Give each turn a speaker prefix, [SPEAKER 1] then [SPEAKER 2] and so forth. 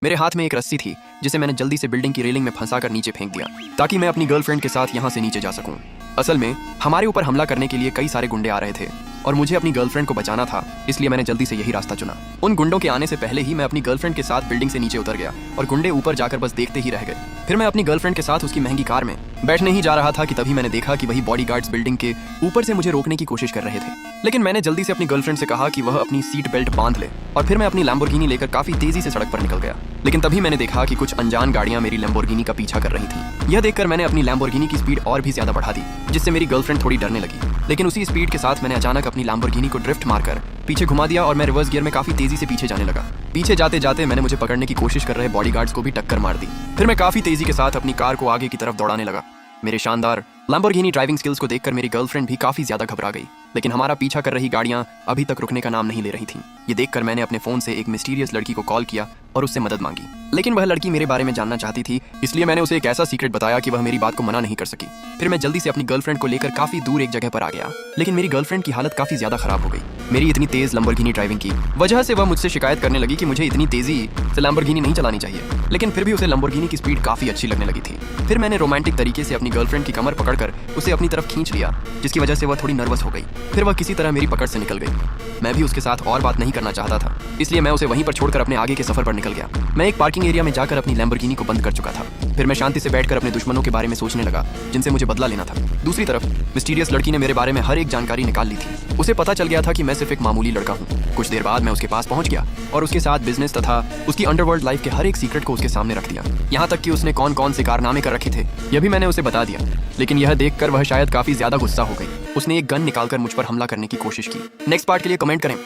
[SPEAKER 1] मेरे हाथ में एक रस्सी थी जिसे मैंने जल्दी से बिल्डिंग की रेलिंग में फंसाकर नीचे फेंक दिया ताकि मैं अपनी गर्लफ्रेंड के साथ यहाँ से नीचे जा सकूं। असल में हमारे ऊपर हमला करने के लिए कई सारे गुंडे आ रहे थे और मुझे अपनी गर्लफ्रेंड को बचाना था, इसलिए मैंने जल्दी से यही रास्ता चुना। उन गुंडों के आने से पहले ही मैं अपनी गर्लफ्रेंड के साथ बिल्डिंग से नीचे उतर गया और गुंडे ऊपर जाकर बस देखते ही रह गए। फिर मैं अपनी गर्लफ्रेंड के साथ उसकी महंगी कार में बैठने ही जा रहा था कि तभी मैंने देखा कि वही बॉडीगार्ड्स बिल्डिंग के ऊपर से मुझे रोकने की कोशिश कर रहे थे, लेकिन मैंने जल्दी से अपनी गर्लफ्रेंड से कहा कि वह अपनी सीट बेल्ट बांध ले और फिर मैं अपनी लैम्बोर्गिनी लेकर काफी तेजी से सड़क पर निकल गया। लेकिन तभी मैंने देखा कि कुछ अनजान गाड़ियां मेरी लैम्बोर्गिनी का पीछा कर रही थी। यह देखकर मैंने अपनी लैम्बोर्गिनी की स्पीड और भी ज्यादा बढ़ा दी, जिससे मेरी गर्लफ्रेंड थोड़ी डरने लगी। लेकिन उसी स्पीड के साथ मैंने अचानक अपनी लैम्बोर्गिनी को ड्रिफ्ट मारकर पीछे घुमा दिया और मैं रिवर्स गियर में काफी तेजी से पीछे जाने लगा। पीछे जाते जाते मैंने मुझे पकड़ने की कोशिश कर रहे बॉडीगार्ड्स को भी टक्कर मार दी। फिर मैं काफी तेजी के साथ अपनी कार को आगे की तरफ दौड़ाने लगा। मेरे शानदार लैम्बोर्गिनी ड्राइविंग स्किल्स को देखकर मेरी गर्लफ्रेंड भी काफी ज्यादा घबरा गई, लेकिन हमारा पीछा कर रही गाड़ियां अभी तक रुकने का नाम नहीं ले रही थीं। ये देखकर मैंने अपने फोन से एक मिस्टीरियस लड़की को कॉल किया और उससे मदद मांगी, लेकिन वह लड़की मेरे बारे में जानना चाहती थी, इसलिए मैंने उसे एक ऐसा सीक्रेट बताया कि वह मेरी बात को मना नहीं कर सकी। फिर मैं जल्दी से अपनी गर्लफ्रेंड को लेकर काफी दूर एक जगह पर आ गया, लेकिन मेरी गर्लफ्रेंड की हालत काफी ज्यादा खराब हो गई। मेरी इतनी तेज लैम्बोर्गिनी ड्राइविंग की वजह से वह मुझसे शिकायत करने लगी कि मुझे इतनी तेजी से लैम्बोर्गिनी नहीं चलानी चाहिए, लेकिन फिर भी उसे लैम्बोर्गिनी की स्पीड काफी अच्छी लगने लगी थी। फिर मैंने रोमांटिक तरीके से अपनी गर्लफ्रेंड की कमर पकड़कर उसे अपनी तरफ खींच लिया, जिसकी वजह से वह थोड़ी नर्वस हो गई। फिर वह किसी तरह मेरी पकड़ से निकल गई। मैं भी उसके साथ और बात नहीं करना चाहता था, इसलिए मैं उसे वहीं पर छोड़कर अपने आगे के सफर पर निकल गया। मैं एक पार्किंग एरिया में जाकर अपनी लैम्बोर्गिनी को बंद कर चुका था। फिर मैं शांति से बैठकर अपने दुश्मनों के बारे में सोचने लगा जिनसे मुझे बदला लेना था। दूसरी तरफ मिस्टीरियस लड़की ने मेरे बारे में हर एक जानकारी निकाल ली थी। उसे पता चल गया था कि मैं सिर्फ एक मामूली लड़का हूँ। कुछ देर बाद मैं उसके पास पहुंच गया और उसके साथ बिजनेस तथा उसकी अंडरवर्ल्ड लाइफ के हर एक सीक्रेट को उसके सामने रख दिया। यहाँ तक कि उसने कौन कौन से कारनामे कर रखे थे यह भी मैंने उसे बता दिया, लेकिन यह देखकर वह शायद काफी ज्यादा गुस्सा हो गई। उसने एक गन निकालकर मुझ पर हमला करने की कोशिश की। नेक्स्ट पार्ट के लिए कमेंट करें।